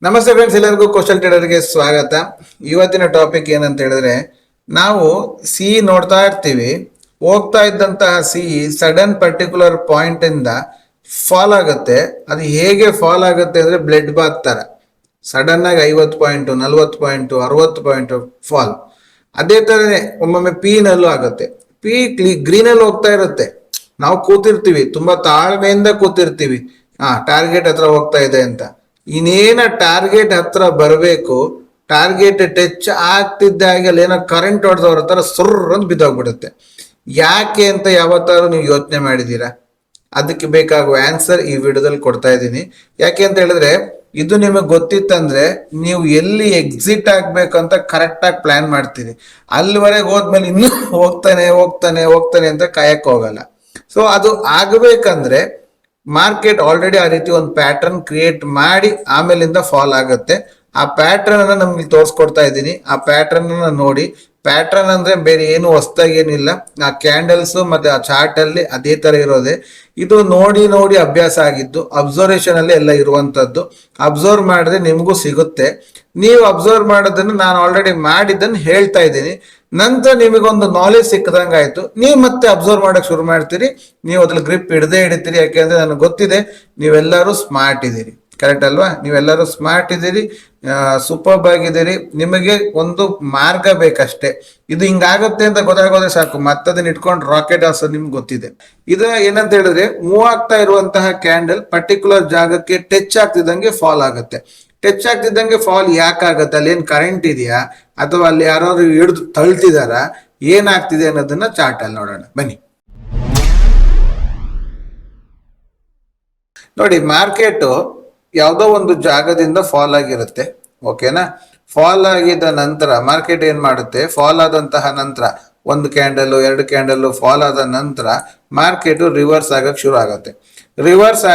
ನಮಸ್ತೆ ಫ್ರೆಂಡ್ಸ್, ಎಲ್ಲರಿಗೂ ಕೋಸ್ಟಲ್ ಟ್ರೇಡರ್ಗೆ ಸ್ವಾಗತ. ಇವತ್ತಿನ ಟಾಪಿಕ್ ಏನಂತ ಹೇಳಿದ್ರೆ, ನಾವು ಸಿ ನೋಡ್ತಾ ಇರ್ತೀವಿ. ಹೋಗ್ತಾ ಇದ್ದಂತಹ ಸಿ ಸಡನ್ ಪರ್ಟಿಕ್ಯುಲರ್ ಪಾಯಿಂಟ್ ಇಂದ ಫಾಲ್ ಆಗುತ್ತೆ. ಅದು ಹೇಗೆ ಫಾಲ್ ಆಗುತ್ತೆ ಅಂದ್ರೆ ಬ್ಲಡ್ ಬಾತ್ ತರ ಸಡನ್ ಆಗಿ 50 ಪಾಯಿಂಟ್, 40 ಪಾಯಿಂಟ್, 60 ಪಾಯಿಂಟ್ ಫಾಲ್. ಅದೇ ತರನೇ ಒಮ್ಮೊಮ್ಮೆ ಪಿ ನಲ್ಲೂ ಆಗುತ್ತೆ. ಗ್ರೀನ್ ಅಲ್ಲಿ ಹೋಗ್ತಾ ಇರುತ್ತೆ. ನಾವು ಕೂತಿರ್ತೀವಿ, ತುಂಬಾ ತಾಳ್ಮೆಯಿಂದ ಕೂತಿರ್ತೀವಿ, ಟಾರ್ಗೆಟ್ ಹತ್ರ ಹೋಗ್ತಾ ಇದೆ ಅಂತ. ಇನ್ನೇನ ಟಾರ್ಗೆಟ್ ಹತ್ರ ಬರಬೇಕು, ಟಾರ್ಗೆಟ್ ಟಚ್ ಆಗ್ತಿದ್ದಾಗೆ ಅಲ್ಲಿ ಏನೋ ಕರೆಂಟ್ ಹೊಡೆದವ್ರ ಹತ್ರ ಸುರ್ರ ಅಂತ ಬಿದ್ದೋಗ್ಬಿಡುತ್ತೆ. ಯಾಕೆ ಅಂತ ಯಾವತ್ತಾರು ನೀವು ಯೋಚನೆ ಮಾಡಿದ್ದೀರಾ? ಅದಕ್ಕೆ ಬೇಕಾಗುವ ಆನ್ಸರ್ ಈ ವಿಡಿಯೋದಲ್ಲಿ ಕೊಡ್ತಾ ಇದ್ದೀನಿ. ಯಾಕೆ ಅಂತ ಹೇಳಿದ್ರೆ, ಇದು ನಿಮಗೆ ಗೊತ್ತಿತ್ತಂದ್ರೆ ನೀವು ಎಲ್ಲಿ ಎಕ್ಸಿಟ್ ಆಗ್ಬೇಕಂತ ಕರೆಕ್ಟ್ ಆಗಿ ಪ್ಲಾನ್ ಮಾಡ್ತೀರಿ. ಅಲ್ಲಿವರೆಗೆ ಹೋದ್ಮೇಲೆ ಇನ್ನೂ ಹೋಗ್ತಾನೆ ಹೋಗ್ತಾನೆ ಹೋಗ್ತಾನೆ ಅಂತ ಕಾಯಕ್ ಹೋಗಲ್ಲ. ಸೊ ಅದು ಆಗ್ಬೇಕಂದ್ರೆ ಮಾರ್ಕೆಟ್ ಆಲ್ರೆಡಿ ಆ ರೀತಿ ಒಂದು ಪ್ಯಾಟರ್ನ್ ಕ್ರಿಯೇಟ್ ಮಾಡಿ ಆಮೇಲಿಂದ ಫಾಲ್ ಆಗುತ್ತೆ. ಆ ಪ್ಯಾಟರ್ನ್ ಅನ್ನ ನಮ್ಗೆ ತೋರಿಸ್ಕೊಡ್ತಾ ಇದ್ದೀನಿ. ಆ ಪ್ಯಾಟರ್ನ್ ಅನ್ನ ನೋಡಿ. ಪ್ಯಾಟರ್ನ್ ಅಂದ್ರೆ ಬೇರೆ ಏನು ಹೊಸ್ದಾಗಿ ಏನಿಲ್ಲ. ಆ ಕ್ಯಾಂಡಲ್ಸ್ ಮತ್ತೆ ಆ ಚಾರ್ಟ್ ಅಲ್ಲಿ ಅದೇ ತರ ಇರೋದೆ. ಇದು ನೋಡಿ ನೋಡಿ ಅಭ್ಯಾಸ ಆಗಿದ್ದು, ಅಬ್ಸರ್ವೇಷನ್ ಅಲ್ಲಿ ಎಲ್ಲ ಇರುವಂತದ್ದು. ಅಬ್ಸರ್ವ್ ಮಾಡಿದ್ರೆ ನಿಮಗೂ ಸಿಗುತ್ತೆ. ನೀವು ಅಬ್ಸರ್ವ್ ಮಾಡೋದನ್ನು ನಾನು ಆಲ್ರೆಡಿ ಮಾಡಿದ್ದನ್ನು ಹೇಳ್ತಾ ಇದ್ದೀನಿ. ನಂತರ ನಿಮಗೊಂದು ನಾಲೆಜ್ ಸಿಕ್ಕದಂಗೆ ಆಯ್ತು. ನೀವು ಮತ್ತೆ ಅಬ್ಸರ್ವ್ ಮಾಡಕ್ ಶುರು ಮಾಡ್ತೀರಿ. ನೀವು ಅದ್ರಲ್ಲಿ ಗ್ರಿಪ್ ಹಿಡದೇ ಹಿಡಿತೀರಿ. ಯಾಕೆಂದ್ರೆ ನನಗೆ ಗೊತ್ತಿದೆ ನೀವೆಲ್ಲರೂ ಸ್ಮಾರ್ಟ್ ಇದ್ದೀರಿ. ಕರೆಕ್ಟ್ ಅಲ್ವಾ? ನೀವೆಲ್ಲರೂ ಸ್ಮಾರ್ಟ್ ಇದ್ದೀರಿ, ಸೂಪರ್ಬ್ ಆಗಿದ್ದೀರಿ. ನಿಮಗೆ ಒಂದು ಮಾರ್ಗ ಬೇಕಷ್ಟೇ. ಇದು ಹಿಂಗಾಗುತ್ತೆ ಅಂತ ಗೊತ್ತಾಗೋದ್ರೆ ಸಾಕು, ಮತ್ತದನ್ನ ಇಟ್ಕೊಂಡು ರಾಕೆಟ್ ಹಾಸೋದು ನಿಮ್ಗೆ ಗೊತ್ತಿದೆ. ಇದು ಏನಂತ ಹೇಳಿದ್ರೆ, ಮೂವ್ ಆಗ್ತಾ ಇರುವಂತಹ ಕ್ಯಾಂಡಲ್ ಪರ್ಟಿಕ್ಯುಲರ್ ಜಾಗಕ್ಕೆ ಟಚ್ ಆಗ್ತಿದ್ದಂಗೆ ಫಾಲ್ ಆಗುತ್ತೆ. ಟಚ್ ಆಗ್ತಿದ್ದಂಗೆ ಫಾಲ್ ಯಾಕಾಗತ್ತೆ? ಅಲ್ಲಿ ಏನ್ ಕರೆಂಟ್ ಇದೆಯಾ ಅಥವಾ ಅಲ್ಲಿ ಯಾರು ಹಿಡಿದು ತಳ್ತಿದಾರ, ಏನಾಗ್ತಿದೆ ಅನ್ನೋದನ್ನ ಚಾರ್ಟ್ ಅಲ್ಲಿ ನೋಡೋಣ ಬನ್ನಿ. ನೋಡಿ, ಮಾರ್ಕೆಟ್ ಯಾವುದೋ ಒಂದು ಜಾಗದಿಂದ ಫಾಲ್ ಆಗಿರುತ್ತೆ. ಓಕೆನಾ? ಫಾಲ್ ಆಗಿದ ನಂತರ ಮಾರ್ಕೆಟ್ ಏನ್ ಮಾಡುತ್ತೆ? ಫಾಲ್ ಆದಂತಹ ನಂತರ ಒಂದು ಕ್ಯಾಂಡಲ್, ಎರಡು ಕ್ಯಾಂಡಲ್ ಫಾಲ್ ಆದ ನಂತರ ಮಾರ್ಕೆಟ್ ರಿವರ್ಸ್ ಆಗಕ್ಕೆ ಶುರು ಆಗುತ್ತೆ. ರಿವರ್ಸ್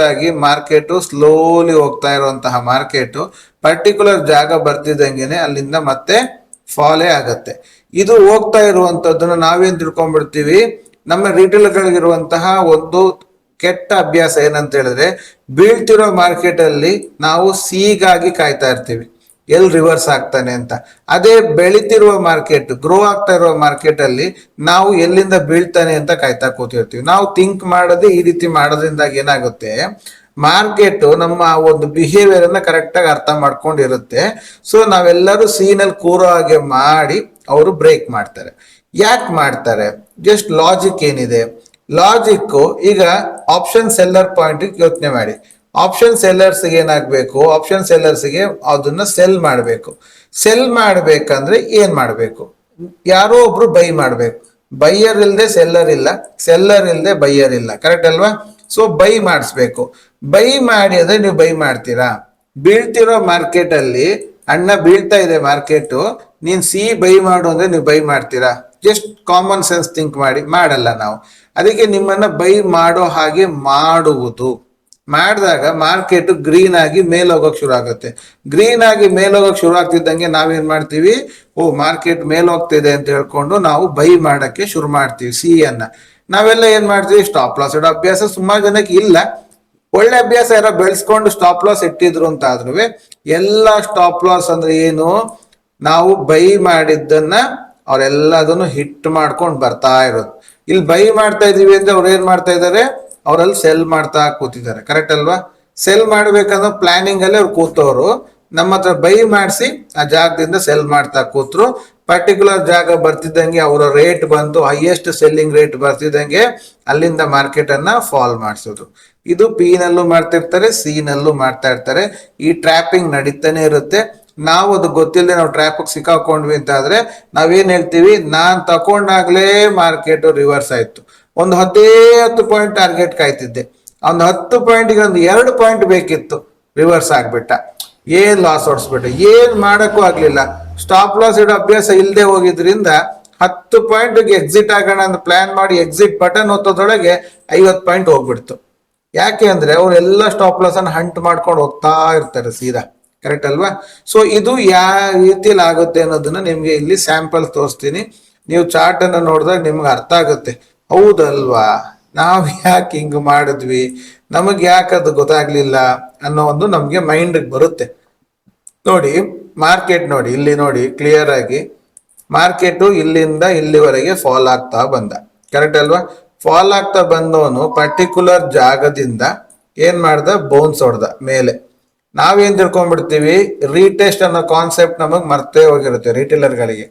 ಆಗಿ ಮಾರ್ಕೆಟ್ ಸ್ಲೋಲಿ ಹೋಗ್ತಾ ಇರುವಂತಹ ಮಾರ್ಕೆಟ್ ಪರ್ಟಿಕ್ಯುಲರ್ ಜಾಗ ಬರ್ತಿದ್ದಂಗೆನೆ ಅಲ್ಲಿಂದ ಮತ್ತೆ ಫಾಲೇ ಆಗತ್ತೆ. ಇದು ಹೋಗ್ತಾ ಇರುವಂತದ್ದನ್ನ ನಾವೇನ್ ತಿಳ್ಕೊಂಡ್ಬಿಡ್ತೀವಿ, ನಮ್ಮ ರಿಟೇಲ್ಗಳಿಗಿರುವಂತಹ ಒಂದು ಕೆಟ್ಟ ಅಭ್ಯಾಸ ಏನಂತ ಹೇಳಿದ್ರೆ, ಬೀಳ್ತಿರೋ ಮಾರ್ಕೆಟ್ ಅಲ್ಲಿ ನಾವು ಸಿಗಾಗಿ ಕಾಯ್ತಾ ಇರ್ತೀವಿ, ಎಲ್ಲಿ ರಿವರ್ಸ್ ಆಗ್ತಾನೆ ಅಂತ. ಅದೇ ಬೆಳಿತಿರುವ ಮಾರ್ಕೆಟ್, ಗ್ರೋ ಆಗ್ತಾ ಇರುವ ಮಾರ್ಕೆಟ್ ಅಲ್ಲಿ ನಾವು ಎಲ್ಲಿಂದ ಬೀಳ್ತಾನೆ ಅಂತ ಕಾಯ್ತಾ ಕೂತಿರ್ತೀವಿ. ನಾವು ಥಿಂಕ್ ಮಾಡೋದೇ ಈ ರೀತಿ ಮಾಡೋದ್ರಿಂದಾಗಿ ಏನಾಗುತ್ತೆ, ಮಾರ್ಕೆಟ್ ನಮ್ಮ ಒಂದು ಬಿಹೇವಿಯರ್ ಅನ್ನ ಕರೆಕ್ಟ್ ಆಗಿ ಅರ್ಥ ಮಾಡ್ಕೊಂಡಿರುತ್ತೆ. ಸೊ ನಾವೆಲ್ಲರೂ ಸೀನಲ್ಲಿ ಕೂರೋ ಹಾಗೆ ಮಾಡಿ ಅವರು ಬ್ರೇಕ್ ಮಾಡ್ತಾರೆ. ಯಾಕೆ ಮಾಡ್ತಾರೆ? ಜಸ್ಟ್ ಲಾಜಿಕ್ ಏನಿದೆ? ಲಾಜಿಕ್, ಈಗ ಆಪ್ಷನ್ ಸೆಲ್ಲರ್ ಪಾಯಿಂಟ್ ಯೋಚನೆ ಮಾಡಿ. ಆಪ್ಷನ್ ಸೆಲ್ಲರ್ಸ್ಗೆ ಏನಾಗಬೇಕು? ಆಪ್ಷನ್ ಸೆಲ್ಲರ್ಸ್ಗೆ ಅದನ್ನ ಸೆಲ್ ಮಾಡಬೇಕು. ಸೆಲ್ ಮಾಡ್ಬೇಕಂದ್ರೆ ಏನ್ ಮಾಡಬೇಕು? ಯಾರೋ ಒಬ್ರು ಬೈ ಮಾಡ್ಬೇಕು. ಬೈಯರ್ ಇಲ್ಲದೆ ಸೆಲ್ಲರ್ ಇಲ್ಲ, ಸೆಲ್ಲರ್ ಇಲ್ಲದೆ ಬೈಯರ್ ಇಲ್ಲ. ಕರೆಕ್ಟ್ ಅಲ್ವಾ? ಸೊ ಬೈ ಮಾಡಿಸ್ಬೇಕು. ಬೈ ಮಾಡಿ ಅಂದ್ರೆ ನೀವು ಬೈ ಮಾಡ್ತೀರಾ? ಬೀಳ್ತಿರೋ ಮಾರ್ಕೆಟ್ ಅಲ್ಲಿ ಅಣ್ಣ ಬೀಳ್ತಾ ಇದೆ ಮಾರ್ಕೆಟ್, ನೀನ್ ಸಿ ಬೈ ಮಾಡು ಅಂದ್ರೆ ನೀವು ಬೈ ಮಾಡ್ತೀರಾ? ಜಸ್ಟ್ ಕಾಮನ್ ಸೆನ್ಸ್ ಥಿಂಕ್ ಮಾಡಿ. ಮಾಡಲ್ಲ ನಾವು. ಅದಕ್ಕೆ ನಿಮ್ಮನ್ನ ಬೈ ಮಾಡೋ ಹಾಗೆ ಮಾಡುವುದು. ಮಾಡಿದಾಗ ಮಾರ್ಕೆಟ್ ಗ್ರೀನ್ ಆಗಿ ಮೇಲ್ ಹೋಗಕ್ ಶುರು ಆಗುತ್ತೆ. ಗ್ರೀನ್ ಆಗಿ ಮೇಲ್ ಹೋಗಕ್ ಶುರು ಆಗ್ತಿದ್ದಂಗೆ ನಾವೇನ್ ಮಾಡ್ತೀವಿ, ಮಾರ್ಕೆಟ್ ಮೇಲ್ ಹೋಗ್ತಿದೆ ಅಂತ ಹೇಳ್ಕೊಂಡು ನಾವು ಬೈ ಮಾಡಕ್ಕೆ ಶುರು ಮಾಡ್ತೀವಿ ಸಿ ಅನ್ನ. ನಾವೆಲ್ಲ ಏನ್ ಮಾಡ್ತೀವಿ, ಸ್ಟಾಪ್ ಲಾಸ್ ಇಡೋ ಅಭ್ಯಾಸ ಸುಮಾರು ಜನಕ್ಕೆ ಇಲ್ಲ. ಒಳ್ಳೆ ಅಭ್ಯಾಸ ಯಾರೋ ಬೆಳೆಸ್ಕೊಂಡು ಸ್ಟಾಪ್ ಲಾಸ್ ಇಟ್ಟಿದ್ರು ಅಂತ ಆದ್ರೂ ಎಲ್ಲ ಸ್ಟಾಪ್ ಲಾಸ್ ಅಂದ್ರೆ ಏನು, ನಾವು ಬೈ ಮಾಡಿದ್ದನ್ನ ಅವರೆಲ್ಲದನ್ನು ಹಿಟ್ ಮಾಡ್ಕೊಂಡು ಬರ್ತಾ ಇರೋದು. ಇಲ್ಲಿ ಬೈ ಮಾಡ್ತಾ ಇದೀವಿ ಅಂದ್ರೆ ಅವ್ರು ಏನ್ ಮಾಡ್ತಾ ಇದಾರೆ, ಅವರಲ್ಲಿ ಸೆಲ್ ಮಾಡ್ತಾ ಕೂತಿದ್ದಾರೆ. ಕರೆಕ್ಟ್ ಅಲ್ವಾ? ಸೆಲ್ ಮಾಡ್ಬೇಕಂದ್ರೆ ಪ್ಲಾನಿಂಗ್ ಅಲ್ಲಿ ಅವ್ರು ಕೂತವ್ರು ನಮ್ಮ ಹತ್ರ ಬೈ ಮಾಡಿಸಿ ಆ ಜಾಗದಿಂದ ಸೆಲ್ ಮಾಡ್ತಾ ಕೂತ್ರು. ಪರ್ಟಿಕ್ಯುಲರ್ ಜಾಗ ಬರ್ತಿದ್ದಂಗೆ ಅವರ ರೇಟ್ ಬಂತು, ಹೈಯೆಸ್ಟ್ ಸೆಲ್ಲಿಂಗ್ ರೇಟ್ ಬರ್ತಿದ್ದಂಗೆ ಅಲ್ಲಿಂದ ಮಾರ್ಕೆಟ್ ಅನ್ನ ಫಾಲ್ ಮಾಡಿಸೋದು. ಇದು ಪಿ ನಲ್ಲೂ ಮಾಡ್ತಿರ್ತಾರೆ, ಸಿ ನಲ್ಲೂ ಮಾಡ್ತಾ ಇರ್ತಾರೆ. ಈ ಟ್ರ್ಯಾಪಿಂಗ್ ನಡೀತಾನೆ ಇರುತ್ತೆ. ನಾವು ಅದು ಗೊತ್ತಿಲ್ಲದೆ ನಾವು ಟ್ರ್ಯಾಪ್ ಸಿಕ್ಕಾಕೊಂಡ್ವಿ ಅಂತ ಆದ್ರೆ ನಾವೇನ್ ಹೇಳ್ತೀವಿ, ನಾನ್ ತಕೊಂಡಾಗ್ಲೇ ಮಾರ್ಕೆಟ್ ರಿವರ್ಸ್ ಆಯ್ತು, ಒಂದು 10 ಪಾಯಿಂಟ್ ಟಾರ್ಗೆಟ್ ಕಾಯ್ತಿದ್ದೆ, ಒಂದು 10 ಪಾಯಿಂಟ್ಗೆ ಒಂದು 2 ಪಾಯಿಂಟ್ ಬೇಕಿತ್ತು, ರಿವರ್ಸ್ ಆಗ್ಬಿಟ್ಟ, ಏನ್ ಲಾಸ್ ಹೊಡ್ಸ್ಬಿಟ್ಟೆ, ಏನ್ ಮಾಡಕ್ಕೂ ಆಗ್ಲಿಲ್ಲ. ಸ್ಟಾಪ್ ಲಾಸ್ ಇಡೋ ಅಭ್ಯಾಸ ಇಲ್ಲದೆ ಹೋಗಿದ್ರಿಂದ 10 ಪಾಯಿಂಟ್ಗೆ ಎಕ್ಸಿಟ್ ಆಗೋಣ ಅಂತ ಪ್ಲಾನ್ ಮಾಡಿ ಎಕ್ಸಿಟ್ ಬಟನ್ ಒತ್ತೋದ್ರೊಳಗೆ 50 ಪಾಯಿಂಟ್ ಹೋಗ್ಬಿಡ್ತು. ಯಾಕೆ ಅಂದ್ರೆ ಅವರೆಲ್ಲ ಸ್ಟಾಪ್ ಲಾಸ್ ಅನ್ನು ಹಂಟ್ ಮಾಡ್ಕೊಂಡು ಹೋಗ್ತಾ ಇರ್ತಾರೆ ಸೀದಾ. ಕರೆಕ್ಟ್ ಅಲ್ವಾ? ಸೊ ಇದು ಯಾವ ರೀತಿಯಲ್ಲಿ ಆಗುತ್ತೆ ಅನ್ನೋದನ್ನ ನಿಮ್ಗೆ ಇಲ್ಲಿ ಸ್ಯಾಂಪಲ್ ತೋರಿಸ್ತೀನಿ. ನೀವು ಚಾರ್ಟ್ ಅನ್ನ ನೋಡಿದಾಗ ನಿಮ್ಗೆ ಅರ್ಥ ಆಗುತ್ತೆ, ಹೌದಲ್ವಾ ನಾವ್ ಯಾಕೆ ಹಿಂಗ್ ಮಾಡಿದ್ವಿ, ನಮಗೆ ಯಾಕೆ ಅದು ಗೊತ್ತಾಗ್ಲಿಲ್ಲ ಅನ್ನೋ ಒಂದು ನಮಗೆ ಮೈಂಡ್ ಬರುತ್ತೆ. ನೋಡಿ ಮಾರ್ಕೆಟ್ ನೋಡಿ, ಇಲ್ಲಿ ನೋಡಿ ಕ್ಲಿಯರ್ ಆಗಿ ಮಾರ್ಕೆಟು ಇಲ್ಲಿಂದ ಇಲ್ಲಿವರೆಗೆ ಫಾಲ್ ಆಗ್ತಾ ಬಂದ, ಕರೆಕ್ಟ್ ಅಲ್ವಾ? ಫಾಲ್ ಆಗ್ತಾ ಬಂದವನು ಪರ್ಟಿಕ್ಯುಲರ್ ಜಾಗದಿಂದ ಏನ್ ಮಾಡ್ದ, ಬೌನ್ಸ್ ಹೊಡ್ದ ಮೇಲೆ. ನಾವೇನ್ ತಿಳ್ಕೊಂಡ್ಬಿಡ್ತೀವಿ, ರೀಟೆಸ್ಟ್ ಅನ್ನೋ ಕಾನ್ಸೆಪ್ಟ್ ನಮಗ್ ಮರ್ತೇ ಹೋಗಿರುತ್ತೆ ರಿಟೇಲರ್ಗಳಿಗೆ.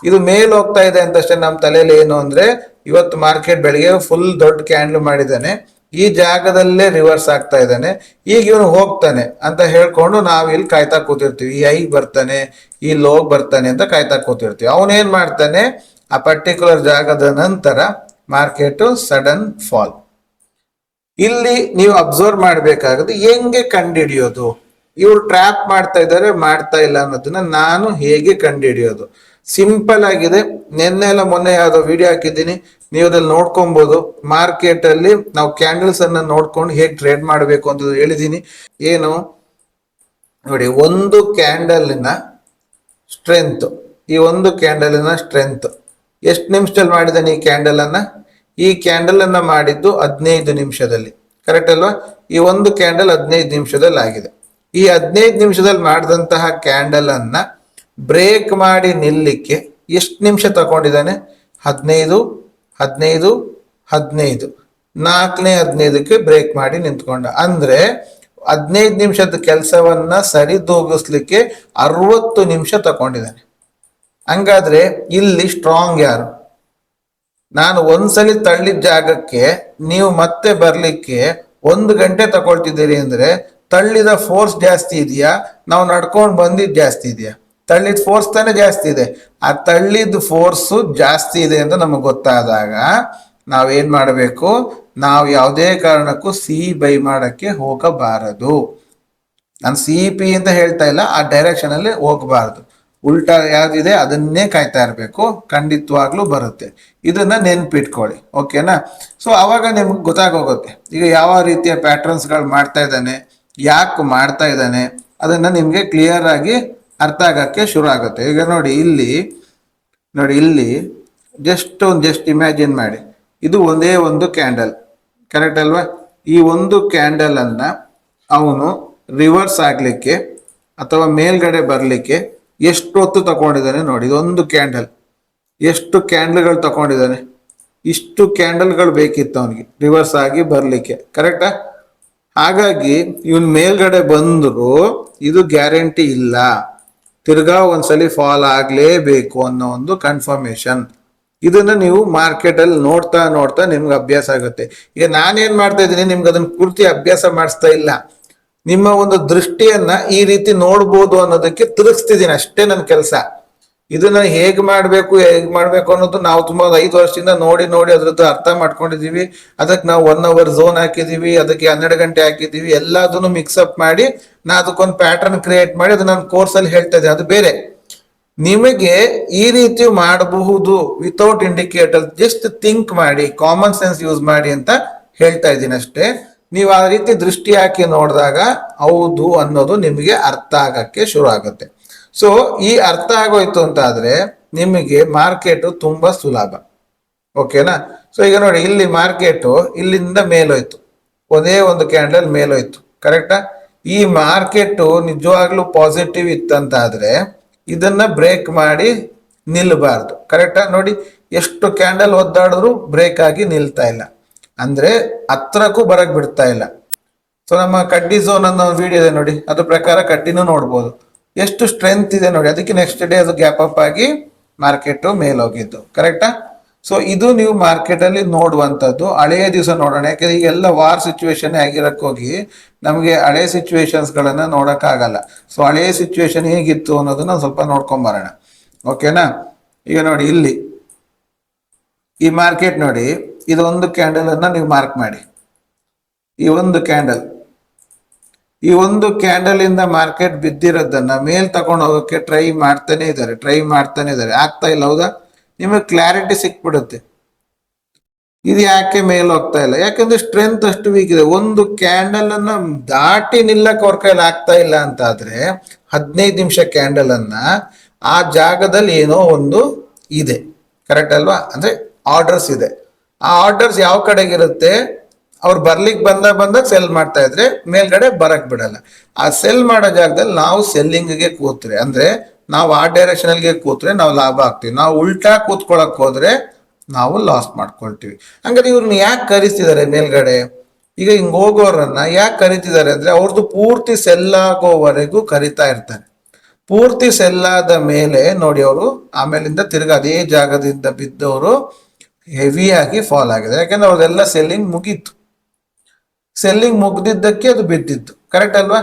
ಇದು ಮೇಲ್ ಹೋಗ್ತಾ ಇದೆ ಅಂತಷ್ಟೇ ನಮ್ಮ ತಲೆಯಲ್ಲಿ ಏನು ಅಂದ್ರೆ, ಇವತ್ತು ಮಾರ್ಕೆಟ್ ಬೆಳಿಗ್ಗೆ ಫುಲ್ ದೊಡ್ಡ ಕ್ಯಾಂಡಲ್ ಮಾಡಿದ್ದಾನೆ, ಈ ಜಾಗದಲ್ಲೇ ರಿವರ್ಸ್ ಆಗ್ತಾ ಇದ್ದಾನೆ, ಈಗ ಇವನು ಹೋಗ್ತಾನೆ ಅಂತ ಹೇಳ್ಕೊಂಡು ನಾವ್ ಇಲ್ಲಿ ಕಾಯ್ತಾ ಕೂತಿರ್ತೀವಿ. ಈ ಐ ಬರ್ತಾನೆ, ಈ ಲೋಗ್ ಬರ್ತಾನೆ ಅಂತ ಕಾಯ್ತಾ ಕೂತಿರ್ತೀವಿ. ಅವನೇನ್ ಮಾಡ್ತಾನೆ, ಆ ಪರ್ಟಿಕ್ಯುಲರ್ ಜಾಗದ ನಂತರ ಮಾರ್ಕೆಟ್ ಸಡನ್ ಫಾಲ್. ಇಲ್ಲಿ ನೀವು ಅಬ್ಸರ್ವ್ ಮಾಡ್ಬೇಕಾಗುತ್ತೆ ಹೆಂಗೆ ಕಂಡುಹಿಡಿಯೋದು, ಇವ್ರು ಟ್ರ್ಯಾಪ್ ಮಾಡ್ತಾ ಇದ್ದಾರೆ ಮಾಡ್ತಾ ಇಲ್ಲ ಅನ್ನೋದನ್ನ ನಾನು ಹೇಗೆ ಕಂಡುಹಿಡಿಯೋದು. ಸಿಂಪಲ್ ಆಗಿದೆ. ನಿನ್ನೆ ಎಲ್ಲ ಮೊನ್ನೆ ಯಾವ್ದೋ ವಿಡಿಯೋ ಹಾಕಿದ್ದೀನಿ, ನೀವು ಅದ್ರಲ್ಲಿ ನೋಡ್ಕೊಬಹುದು. ಮಾರ್ಕೆಟ್ ಅಲ್ಲಿ ನಾವು ಕ್ಯಾಂಡಲ್ಸ್ ಅನ್ನ ನೋಡ್ಕೊಂಡು ಹೇಗೆ ಟ್ರೇಡ್ ಮಾಡಬೇಕು ಅಂತ ಹೇಳಿದೀನಿ. ಏನು ನೋಡಿ, ಒಂದು ಕ್ಯಾಂಡಲಿನ ಸ್ಟ್ರೆಂತ್, ಈ ಒಂದು ಕ್ಯಾಂಡಲಿನ ಸ್ಟ್ರೆಂತ್ ಎಷ್ಟು ನಿಮಿಷದಲ್ಲಿ ಮಾಡಿದ್ದಾನೆ ಈ ಕ್ಯಾಂಡಲ್ ಅನ್ನ? ಈ ಕ್ಯಾಂಡಲ್ ಅನ್ನ ಮಾಡಿದ್ದು 15 ನಿಮಿಷದಲ್ಲಿ, ಕರೆಕ್ಟ್ ಅಲ್ವಾ? ಈ ಒಂದು ಕ್ಯಾಂಡಲ್ 15 ನಿಮಿಷದಲ್ಲಿ ಆಗಿದೆ. ಈ 15 ನಿಮಿಷದಲ್ಲಿ ಮಾಡಿದಂತಹ ಕ್ಯಾಂಡಲ್ ಅನ್ನ ಬ್ರೇಕ್ ಮಾಡಿ ನಿಲ್ಲಿಕ್ಕೆ ಎಷ್ಟು ನಿಮಿಷ ತಗೊಂಡಿದ್ದಾನೆ? 15 15 15, ನಾಲ್ಕನೇ 15ಕ್ಕೆ ಬ್ರೇಕ್ ಮಾಡಿ ನಿಂತ್ಕೊಂಡ. ಅಂದ್ರೆ 15 ನಿಮಿಷದ ಕೆಲಸವನ್ನ ಸರಿದೂಗಿಸ್ಲಿಕ್ಕೆ 60 ನಿಮಿಷ ತಗೊಂಡಿದ್ದಾನೆ. ಹಂಗಾದ್ರೆ ಇಲ್ಲಿ ಸ್ಟ್ರಾಂಗ್ ಯಾರು? ನಾನು ಒಂದ್ಸಲಿ ತಳ್ಳಿದ ಜಾಗಕ್ಕೆ ನೀವು ಮತ್ತೆ ಬರ್ಲಿಕ್ಕೆ 1 ಗಂಟೆ ತಗೊಳ್ತಿದ್ದೀರಿ ಅಂದ್ರೆ ತಳ್ಳಿದ ಫೋರ್ಸ್ ಜಾಸ್ತಿ ಇದೆಯಾ, ನಾವು ನಡ್ಕೊಂಡು ಬಂದಿದ್ ಜಾಸ್ತಿ ಇದೆಯಾ? ತಳ್ಳಿದ ಫೋರ್ಸ್ ತಾನೇ ಜಾಸ್ತಿ ಇದೆ. ಆ ತಳ್ಳಿದ ಫೋರ್ಸು ಜಾಸ್ತಿ ಇದೆ ಅಂತ ನಮಗೆ ಗೊತ್ತಾದಾಗ ನಾವೇನ್ ಮಾಡಬೇಕು, ನಾವು ಯಾವುದೇ ಕಾರಣಕ್ಕೂ ಸಿ ಬೈ ಮಾಡಕ್ಕೆ ಹೋಗಬಾರದು. ನಾನು ಸಿ ಪಿ ಅಂತ ಹೇಳ್ತಾ ಇಲ್ಲ, ಆ ಡೈರೆಕ್ಷನ್ ಅಲ್ಲಿ ಹೋಗಬಾರದು. ಉಲ್ಟಾ ಯಾವ್ದಿದೆ ಅದನ್ನೇ ಕಾಯ್ತಾ ಇರಬೇಕು, ಖಂಡಿತವಾಗ್ಲೂ ಬರುತ್ತೆ. ಇದನ್ನ ನೆನ್ಪಿಟ್ಕೊಳ್ಳಿ, ಓಕೆನಾ? ಸೊ ಅವಾಗ ನಿಮ್ಗೆ ಗೊತ್ತಾಗೋಗುತ್ತೆ ಈಗ ಯಾವ ರೀತಿಯ ಪ್ಯಾಟರ್ನ್ಸ್ಗಳು ಮಾಡ್ತಾ ಇದ್ದಾನೆ, ಯಾಕೆ ಮಾಡ್ತಾ ಇದ್ದಾನೆ, ಅದನ್ನ ನಿಮ್ಗೆ ಕ್ಲಿಯರ್ ಆಗಿ ಅರ್ಥ ಆಗಕ್ಕೆ ಶುರು ಆಗುತ್ತೆ. ಈಗ ನೋಡಿ ಇಲ್ಲಿ ಜಸ್ಟ್ ಇಮ್ಯಾಜಿನ್ ಮಾಡಿ, ಇದು ಒಂದೇ ಒಂದು ಕ್ಯಾಂಡಲ್, ಕರೆಕ್ಟ್ ಅಲ್ವಾ? ಈ ಒಂದು ಕ್ಯಾಂಡಲ್ ಅನ್ನ ಅವನು ರಿವರ್ಸ್ ಆಗ್ಲಿಕ್ಕೆ ಅಥವಾ ಮೇಲ್ಗಡೆ ಬರ್ಲಿಕ್ಕೆ ಎಷ್ಟು ಹೊತ್ತು ತಗೊಂಡಿದ್ದಾನೆ ನೋಡಿ. ಇದೊಂದು ಕ್ಯಾಂಡಲ್ ಎಷ್ಟು ಕ್ಯಾಂಡಲ್ಗಳು ತಗೊಂಡಿದ್ದಾನೆ, ಇಷ್ಟು ಕ್ಯಾಂಡಲ್ಗಳು ಬೇಕಿತ್ತು ಅವನಿಗೆ ರಿವರ್ಸ್ ಆಗಿ ಬರ್ಲಿಕ್ಕೆ, ಕರೆಕ್ಟಾ? ಹಾಗಾಗಿ ಇವನ್ ಮೇಲ್ಗಡೆ ಬಂದ್ರು ಇದು ಗ್ಯಾರಂಟಿ ಇಲ್ಲ, ತಿರ್ಗಾ ಒಂದ್ಸಲಿ ಫಾಲ್ ಆಗ್ಲೇಬೇಕು ಅನ್ನೋ ಒಂದು ಕನ್ಫರ್ಮೇಶನ್. ಇದನ್ನ ನೀವು ಮಾರ್ಕೆಟ್ ಅಲ್ಲಿ ನೋಡ್ತಾ ನೋಡ್ತಾ ನಿಮ್ಗೆ ಅಭ್ಯಾಸ ಆಗುತ್ತೆ. ಈಗ ನಾನೇನ್ ಮಾಡ್ತಾ ಇದ್ದೀನಿ, ನಿಮ್ಗೆ ಅದನ್ನ ಪೂರ್ತಿ ಅಭ್ಯಾಸ ಮಾಡಿಸ್ತಾ ಇಲ್ಲ, ನಿಮ್ಮ ಒಂದು ದೃಷ್ಟಿಯನ್ನ ಈ ರೀತಿ ನೋಡ್ಬೋದು ಅನ್ನೋದಕ್ಕೆ ತಿರುಗಿಸ್ತಿದ್ದೀನಿ ಅಷ್ಟೇ ನನ್ನ ಕೆಲಸ. ಇದನ್ನ ಹೇಗ್ ಮಾಡ್ಬೇಕು ಅನ್ನೋದು ನಾವು ತುಂಬಾ 5 ವರ್ಷದಿಂದ ನೋಡಿ ಅದ್ರದ್ದು ಅರ್ಥ ಮಾಡ್ಕೊಂಡಿದೀವಿ. ಅದಕ್ಕೆ ನಾವು 1 ಅವರ್ ಝೋನ್ ಹಾಕಿದೀವಿ, ಅದಕ್ಕೆ 12 ಗಂಟೆ ಹಾಕಿದೀವಿ, ಎಲ್ಲದನ್ನು ಮಿಕ್ಸಪ್ ಮಾಡಿ ನಾ ಅದಕ್ಕೊಂದು ಪ್ಯಾಟರ್ನ್ ಕ್ರಿಯೇಟ್ ಮಾಡಿ ಅದು ನನ್ನ ಕೋರ್ಸ್ ಅಲ್ಲಿ ಹೇಳ್ತಾ ಇದ್ದೀನಿ. ಅದು ಬೇರೆ. ನಿಮಗೆ ಈ ರೀತಿ ಮಾಡಬಹುದು ವಿತೌಟ್ ಇಂಡಿಕೇಟರ್, ಜಸ್ಟ್ ಥಿಂಕ್ ಮಾಡಿ, ಕಾಮನ್ ಸೆನ್ಸ್ ಯೂಸ್ ಮಾಡಿ ಅಂತ ಹೇಳ್ತಾ ಇದ್ದೀನಿ ಅಷ್ಟೇ. ನೀವು ಆ ರೀತಿ ದೃಷ್ಟಿ ಹಾಕಿ ನೋಡಿದಾಗ ಹೌದು ಅನ್ನೋದು ನಿಮಗೆ ಅರ್ಥ ಆಗಕ್ಕೆ ಶುರು ಆಗುತ್ತೆ. ಸೊ ಈ ಅರ್ಥ ಆಗೋಯ್ತು ಅಂತ ಆದ್ರೆ ನಿಮಗೆ ಮಾರ್ಕೆಟು ತುಂಬಾ ಸುಲಭ, ಓಕೆನಾ? ಸೊ ಈಗ ನೋಡಿ, ಇಲ್ಲಿ ಮಾರ್ಕೆಟು ಇಲ್ಲಿಂದ ಮೇಲೋಯ್ತು, ಒಂದೇ ಒಂದು ಕ್ಯಾಂಡಲ್ ಮೇಲೋಯ್ತು, ಕರೆಕ್ಟಾ? ಈ ಮಾರ್ಕೆಟು ನಿಜವಾಗ್ಲೂ ಪಾಸಿಟಿವ್ ಇತ್ತಂತ ಆದ್ರೆ ಇದನ್ನ ಬ್ರೇಕ್ ಮಾಡಿ ನಿಲ್ಬಾರ್ದು, ಕರೆಕ್ಟಾ? ನೋಡಿ ಎಷ್ಟು ಕ್ಯಾಂಡಲ್ ಒದ್ದಾಡಿದ್ರು ಬ್ರೇಕ್ ಆಗಿ ನಿಲ್ತಾ ಇಲ್ಲ, ಅಂದ್ರೆ ಹತ್ರಕ್ಕೂ ಬರಕ್ ಬಿಡ್ತಾ ಇಲ್ಲ. ಸೊ ನಮ್ಮ ಕಡ್ಡಿ ಝೋನ್ ಅನ್ನೋ ವಿಡಿಯೋ ಇದೆ ನೋಡಿ, ಅದ್ರ ಪ್ರಕಾರ ಕಡ್ಡಿನೂ ನೋಡ್ಬೋದು, ಎಷ್ಟು ಸ್ಟ್ರೆಂತ್ ಇದೆ ನೋಡಿ. ಅದಕ್ಕೆ ನೆಕ್ಸ್ಟ್ ಡೇ ಅದು ಗ್ಯಾಪ್ ಅಪ್ ಆಗಿ ಮಾರ್ಕೆಟ್ ಮೇಲೋಗಿದ್ದು, ಕರೆಕ್ಟಾ? ಸೊ ಇದು ನೀವು ಮಾರ್ಕೆಟ್ ಅಲ್ಲಿ ನೋಡುವಂಥದ್ದು. ಹಳೆಯ ದಿವಸ ನೋಡೋಣ, ಯಾಕಂದ್ರೆ ಈಗೆಲ್ಲ ವಾರ್ ಸಿಚುವೇಶನ್ ಆಗಿರಕ್ ಹೋಗಿ ನಮಗೆ ಹಳೆ ಸಿಚುವೇಶನ್ಸ್ ಗಳನ್ನ ನೋಡಕ್ ಆಗಲ್ಲ. ಸೊ ಹಳೆಯ ಸಿಚುವೇಶನ್ ಹೇಗಿತ್ತು ಅನ್ನೋದನ್ನ ಸ್ವಲ್ಪ ನೋಡ್ಕೊಂಬರೋಣ, ಓಕೆನಾ? ಈಗ ನೋಡಿ, ಇಲ್ಲಿ ಈ ಮಾರ್ಕೆಟ್ ನೋಡಿ, ಇದೊಂದು ಕ್ಯಾಂಡಲ್ ಅನ್ನ ನೀವು ಮಾರ್ಕ್ ಮಾಡಿ. ಈ ಒಂದು ಕ್ಯಾಂಡಲ್ ಇಂದ ಮಾರ್ಕೆಟ್ ಬಿದ್ದಿರೋದನ್ನ ಮೇಲ್ ತಗೊಂಡು ಹೋಗೋಕೆ ಟ್ರೈ ಮಾಡ್ತಾನೆ ಇದ್ದಾರೆ, ಆಗ್ತಾ ಇಲ್ಲ, ಹೌದಾ? ನಿಮಗೆ ಕ್ಲಾರಿಟಿ ಸಿಕ್ಬಿಡುತ್ತೆ ಇದು ಯಾಕೆ ಮೇಲ್ ಹೋಗ್ತಾ ಇಲ್ಲ. ಯಾಕಂದ್ರೆ ಸ್ಟ್ರೆಂತ್ ಅಷ್ಟು ವೀಕ್ ಇದೆ. ಒಂದು ಕ್ಯಾಂಡಲ್ ಅನ್ನ ದಾಟಿ ನಿಲ್ಲಕ್ಕೆ ಅವ್ರ ಕೈಲಿ ಆಗ್ತಾ ಇಲ್ಲ ಅಂತ ಆದ್ರೆ 15 ನಿಮಿಷ ಕ್ಯಾಂಡಲ್ ಅನ್ನ ಆ ಜಾಗದಲ್ಲಿ ಏನೋ ಒಂದು ಇದೆ, ಕರೆಕ್ಟ್ ಅಲ್ವಾ? ಅಂದ್ರೆ ಆರ್ಡರ್ಸ್ ಇದೆ. ಆ ಆರ್ಡರ್ಸ್ ಯಾವ ಕಡೆಗಿರುತ್ತೆ? ಅವ್ರು ಬರ್ಲಿಕ್ಕೆ ಬಂದಾಗ ಸೆಲ್ ಮಾಡ್ತಾ ಇದ್ರೆ ಮೇಲ್ಗಡೆ ಬರಕ್ ಬಿಡಲ್ಲ. ಆ ಸೆಲ್ ಮಾಡೋ ಜಾಗದಲ್ಲಿ ನಾವು ಸೆಲ್ಲಿಂಗ್ಗೆ ಕೂತ್ರೆ ಅಂದ್ರೆ ನಾವು ಆ ಡೈರೆಕ್ಷನ್ಗೆ ಕೂತ್ರೆ ನಾವು ಲಾಭ ಆಗ್ತೀವಿ. ನಾವು ಉಲ್ಟಾ ಕೂತ್ಕೊಳಕ್ ಹೋದ್ರೆ ನಾವು ಲಾಸ್ ಮಾಡ್ಕೊಳ್ತೀವಿ. ಹಂಗಾದ್ರೆ ಇವ್ರನ್ನ ಯಾಕೆ ಕರಿತಿದ್ದಾರೆ ಮೇಲ್ಗಡೆ? ಈಗ ಹಿಂಗ್ ಹೋಗೋರನ್ನ ಯಾಕೆ ಕರಿತಿದ್ದಾರೆ ಅಂದ್ರೆ ಅವ್ರದ್ದು ಪೂರ್ತಿ ಸೆಲ್ ಆಗೋವರೆಗೂ ಕರಿತಾ ಇರ್ತಾರೆ. ಪೂರ್ತಿ ಸೆಲ್ ಆದ ಮೇಲೆ ನೋಡಿ ಅವರು ಆಮೇಲಿಂದ ತಿರ್ಗಾ ಅದೇ ಜಾಗದಿಂದ ಬಿದ್ದವರು ಹೆವಿಯಾಗಿ ಫಾಲ್ ಆಗಿದೆ. ಯಾಕಂದ್ರೆ ಅವ್ರದೆಲ್ಲ ಸೆಲ್ಲಿಂಗ್ ಮುಗೀತು. ಸೆಲ್ಲಿಂಗ್ ಮುಗ್ದಿದ್ದಕ್ಕೆ ಅದು ಬಿದ್ದಿತ್ತು. ಕರೆಕ್ಟ್ ಅಲ್ವಾ?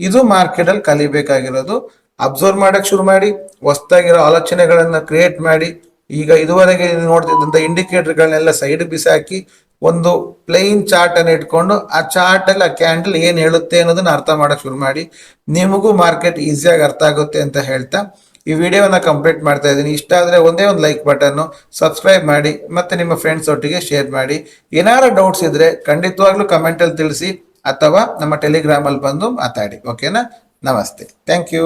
ಇದು ಮಾರ್ಕೆಟ್ ಅಲ್ಲಿ ಕಲಿಬೇಕಾಗಿರೋದು. ಅಬ್ಸರ್ವ್ ಮಾಡಕ್ ಶುರು ಮಾಡಿ, ಹೊಸದಾಗಿರೋ ಆಲೋಚನೆಗಳನ್ನ ಕ್ರಿಯೇಟ್ ಮಾಡಿ. ಈಗ ಇದುವರೆಗೆ ನೋಡ್ತಿದ್ದಂತ ಇಂಡಿಕೇಟರ್ಗಳನ್ನೆಲ್ಲ ಸೈಡ್ ಬಿಸಾಕಿ ಒಂದು ಪ್ಲೈನ್ ಚಾರ್ಟ್ ಅನ್ನು ಇಟ್ಕೊಂಡು ಆ ಚಾರ್ಟ್ ಅಲ್ಲಿ ಆ ಕ್ಯಾಂಡಲ್ ಏನ್ ಹೇಳುತ್ತೆ ಅನ್ನೋದನ್ನ ಅರ್ಥ ಮಾಡಕ್ ಶುರು ಮಾಡಿ. ನಿಮಗೂ ಮಾರ್ಕೆಟ್ ಈಸಿಯಾಗಿ ಅರ್ಥ ಆಗುತ್ತೆ ಅಂತ ಹೇಳ್ತಾ ಈ ವಿಡಿಯೋನ ಕಂಪ್ಲೀಟ್ ಮಾಡ್ತಾ ಇದ್ದೀನಿ. ಇಷ್ಟ ಆದ್ರೆ ಒಂದೇ ಒಂದು ಲೈಕ್ ಬಟನ್, ಸಬ್ಸ್ಕ್ರೈಬ್ ಮಾಡಿ, ಮತ್ತೆ ನಿಮ್ಮ ಫ್ರೆಂಡ್ಸ್ ಒಟ್ಟಿಗೆ ಶೇರ್ ಮಾಡಿ. ಏನಾರ ಡೌಟ್ಸ್ ಇದ್ರೆ ಖಂಡಿತವಾಗ್ಲೂ ಕಮೆಂಟ್ ಅಲ್ಲಿ ತಿಳಿಸಿ ಅಥವಾ ನಮ್ಮ ಟೆಲಿಗ್ರಾಮ್ ಅಲ್ಲಿ ಬಂದು ಮಾತಾಡಿ. ಓಕೆನಾ? ನಮಸ್ತೆ. Thank you.